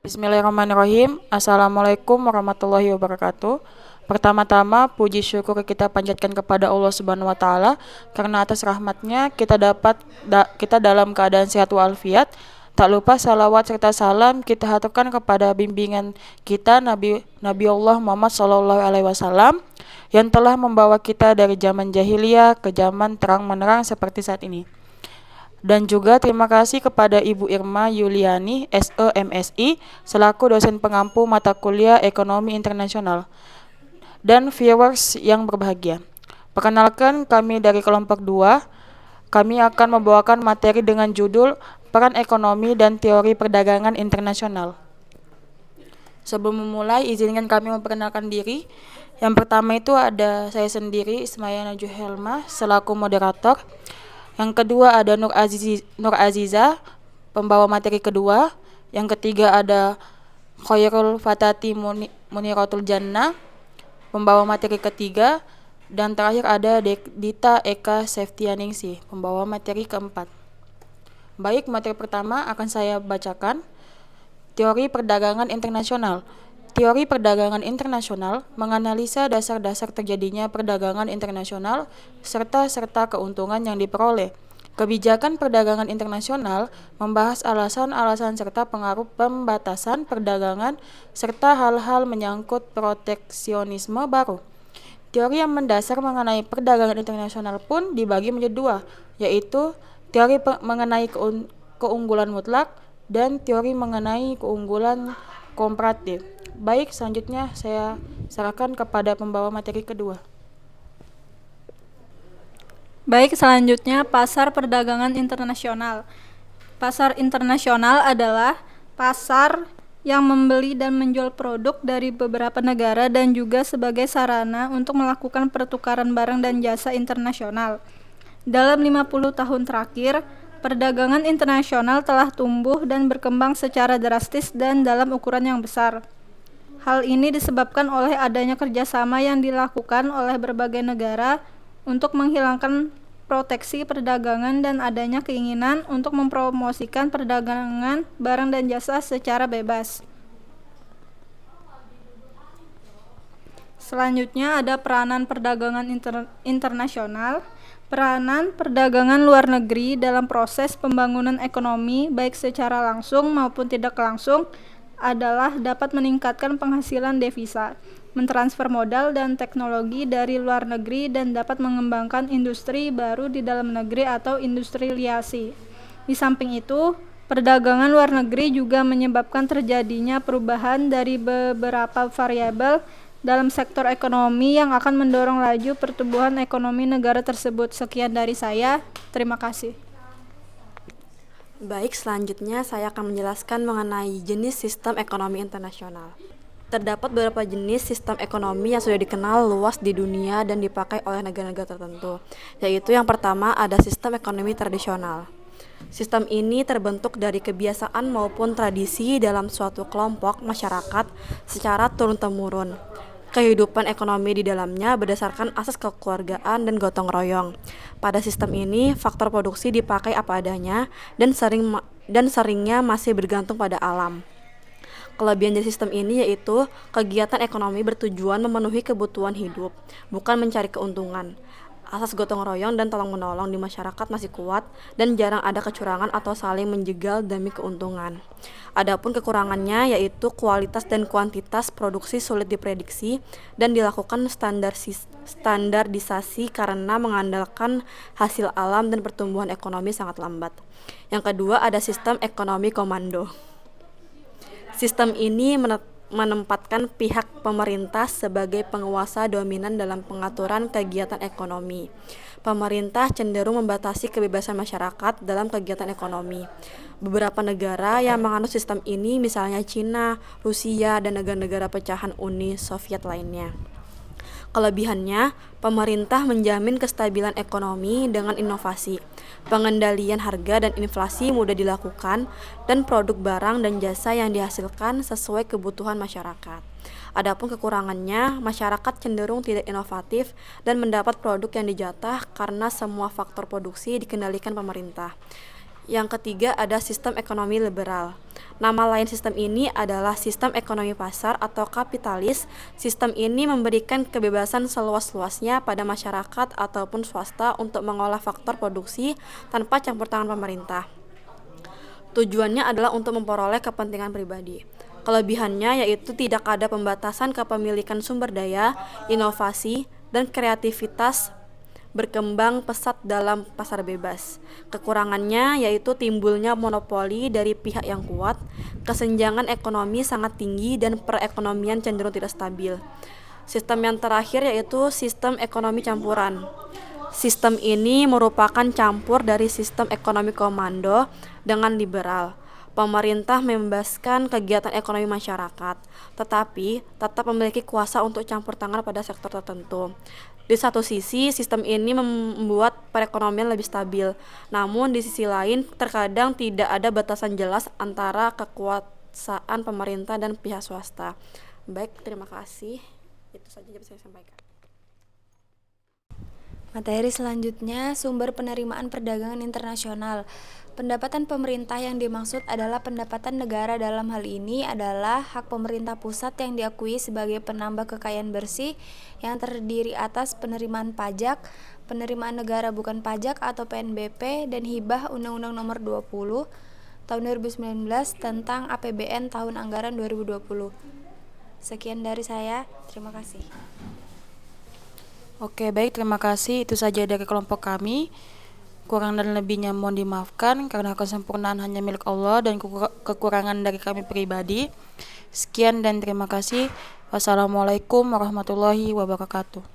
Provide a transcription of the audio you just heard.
Bismillahirrahmanirrahim. Assalamualaikum warahmatullahi wabarakatuh. Pertama-tama, puji syukur kita panjatkan kepada Allah Subhanahu wa taala karena atas rahmatnya kita dalam keadaan sehat walafiat. Tak lupa salawat serta salam kita haturkan kepada bimbingan kita Nabi Allah Muhammad sallallahu alaihi wasallam yang telah membawa kita dari zaman jahiliyah ke zaman terang menerang seperti saat ini. Dan juga terima kasih kepada Ibu Irma Yuliani, SE MSI, selaku dosen pengampu mata kuliah Ekonomi Internasional, dan viewers yang berbahagia. Perkenalkan, kami dari kelompok 2, kami akan membawakan materi dengan judul Peran Ekonomi dan Teori Perdagangan Internasional. Sebelum memulai, izinkan kami memperkenalkan diri. Yang pertama itu ada saya sendiri, Ismaya Najuhelma, selaku moderator. Yang kedua ada Nur Aziza, pembawa materi kedua. Yang ketiga ada Khairul Fatati Muniratul Jannah, pembawa materi ketiga. Dan terakhir ada Dita Eka Seftianingsih, pembawa materi keempat. Baik, materi pertama akan saya bacakan. Teori Perdagangan Internasional. Teori perdagangan internasional menganalisa dasar-dasar terjadinya perdagangan internasional serta keuntungan yang diperoleh. Kebijakan perdagangan internasional membahas alasan-alasan serta pengaruh pembatasan perdagangan serta hal-hal menyangkut proteksionisme baru. Teori yang mendasar mengenai perdagangan internasional pun dibagi menjadi dua, yaitu teori mengenai keunggulan mutlak dan teori mengenai keunggulan komparatif. Baik, selanjutnya saya serahkan kepada pembawa materi kedua. Baik, selanjutnya pasar perdagangan internasional. Pasar internasional adalah pasar yang membeli dan menjual produk dari beberapa negara dan juga sebagai sarana untuk melakukan pertukaran barang dan jasa internasional. Dalam 50 tahun terakhir, perdagangan internasional telah tumbuh dan berkembang secara drastis dan dalam ukuran yang besar. Hal ini disebabkan oleh adanya kerjasama yang dilakukan oleh berbagai negara untuk menghilangkan proteksi perdagangan dan adanya keinginan untuk mempromosikan perdagangan barang dan jasa secara bebas. Selanjutnya ada peranan perdagangan internasional. Peranan perdagangan luar negeri dalam proses pembangunan ekonomi baik secara langsung maupun tidak langsung adalah dapat meningkatkan penghasilan devisa, mentransfer modal dan teknologi dari luar negeri dan dapat mengembangkan industri baru di dalam negeri atau industrialisasi. Di samping itu, perdagangan luar negeri juga menyebabkan terjadinya perubahan dari beberapa variabel dalam sektor ekonomi yang akan mendorong laju pertumbuhan ekonomi negara tersebut. Sekian dari saya, terima kasih. Baik, selanjutnya saya akan menjelaskan mengenai jenis sistem ekonomi internasional. Terdapat beberapa jenis sistem ekonomi yang sudah dikenal luas di dunia dan dipakai oleh negara-negara tertentu, yaitu yang pertama ada sistem ekonomi tradisional. Sistem ini terbentuk dari kebiasaan maupun tradisi dalam suatu kelompok masyarakat secara turun-temurun. Kehidupan ekonomi di dalamnya berdasarkan asas kekeluargaan dan gotong royong. Pada sistem ini, faktor produksi dipakai apa adanya dan seringnya masih bergantung pada alam. Kelebihan dari sistem ini yaitu kegiatan ekonomi bertujuan memenuhi kebutuhan hidup, bukan mencari keuntungan. Asas gotong royong dan tolong-menolong di masyarakat masih kuat dan jarang ada kecurangan atau saling menjegal demi keuntungan. Adapun kekurangannya yaitu kualitas dan kuantitas produksi sulit diprediksi dan dilakukan standarisasi karena mengandalkan hasil alam dan pertumbuhan ekonomi sangat lambat. Yang kedua ada sistem ekonomi komando. Sistem ini menempatkan pihak pemerintah sebagai penguasa dominan dalam pengaturan kegiatan ekonomi. Pemerintah cenderung membatasi kebebasan masyarakat dalam kegiatan ekonomi. Beberapa negara yang menganut sistem ini misalnya Cina, Rusia, dan negara-negara pecahan Uni Soviet lainnya. Kelebihannya, pemerintah menjamin kestabilan ekonomi dengan inovasi. Pengendalian harga dan inflasi mudah dilakukan dan produk barang dan jasa yang dihasilkan sesuai kebutuhan masyarakat. Adapun kekurangannya, masyarakat cenderung tidak inovatif dan mendapat produk yang dijatah karena semua faktor produksi dikendalikan pemerintah. Yang ketiga ada sistem ekonomi liberal. Nama lain sistem ini adalah sistem ekonomi pasar atau kapitalis. Sistem ini memberikan kebebasan seluas-luasnya pada masyarakat ataupun swasta untuk mengolah faktor produksi tanpa campur tangan pemerintah. Tujuannya adalah untuk memperoleh kepentingan pribadi. Kelebihannya yaitu tidak ada pembatasan kepemilikan sumber daya, inovasi, dan kreativitas berkembang pesat dalam pasar bebas. Kekurangannya yaitu timbulnya monopoli dari pihak yang kuat, kesenjangan ekonomi sangat tinggi, dan perekonomian cenderung tidak stabil. Sistem yang terakhir yaitu sistem ekonomi campuran. Sistem ini merupakan campur dari sistem ekonomi komando dengan liberal. Pemerintah membebaskan kegiatan ekonomi masyarakat, tetapi tetap memiliki kuasa untuk campur tangan pada sektor tertentu. Di satu sisi, sistem ini membuat perekonomian lebih stabil. Namun di sisi lain, terkadang tidak ada batasan jelas antara kekuasaan pemerintah dan pihak swasta. Baik, terima kasih. Itu saja yang bisa saya sampaikan. Materi selanjutnya, sumber penerimaan perdagangan internasional. Pendapatan pemerintah yang dimaksud adalah pendapatan negara. Dalam hal ini adalah hak pemerintah pusat yang diakui sebagai penambah kekayaan bersih yang terdiri atas penerimaan pajak, penerimaan negara bukan pajak atau PNBP, dan hibah Undang-Undang Nomor 20 Tahun 2019 tentang APBN tahun anggaran 2020. Sekian dari saya, terima kasih. Oke, baik, terima kasih. Itu saja dari kelompok kami. Kurang dan lebihnya mohon dimaafkan karena kesempurnaan hanya milik Allah dan kekurangan dari kami pribadi. Sekian dan terima kasih. Wassalamualaikum warahmatullahi wabarakatuh.